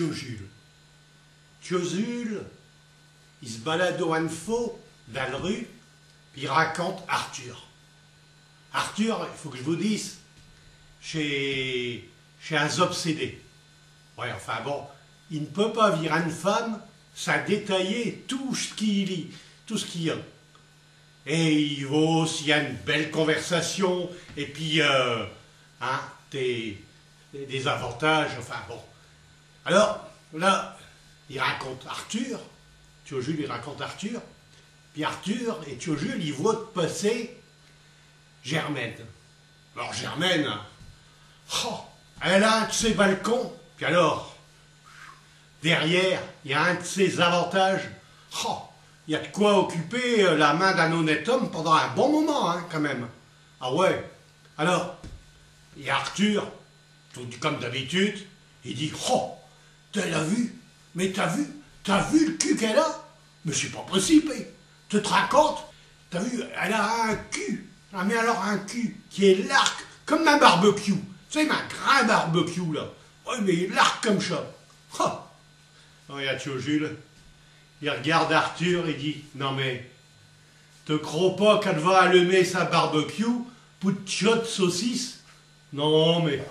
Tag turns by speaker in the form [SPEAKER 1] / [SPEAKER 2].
[SPEAKER 1] Jules. Jules, il se balade au info dans la rue, puis il raconte Arthur. Arthur, il faut que je vous dise, chez un obsédé. Ouais, enfin bon, il ne peut pas virer une femme sans détailler tout ce qu'il y a. Et il vaut s'il y a une belle conversation, et puis des avantages, enfin bon. Alors, là, il raconte Arthur, Jules il raconte Arthur, puis Arthur et Jules ils voient passer Germaine. Alors Germaine, elle a un de ses balcons, puis alors, derrière, il y a un de ses avantages. Il y a de quoi occuper la main d'un honnête homme pendant un bon moment, hein, quand même. Ah ouais. Alors, il y a Arthur, tout comme d'habitude, il dit, tu l'as vu? Mais t'as vu le cul qu'elle a? Mais c'est pas possible, tu te racontes? T'as vu, elle a un cul. Ah, mais alors un cul qui est l'arc, comme un barbecue. Tu sais, un grand barbecue, là. Oui, mais l'arc comme ça. Regarde, Jules, il regarde Arthur et dit, non mais, te crois pas qu'elle va allumer sa barbecue pour de chiottes saucisses? Non, mais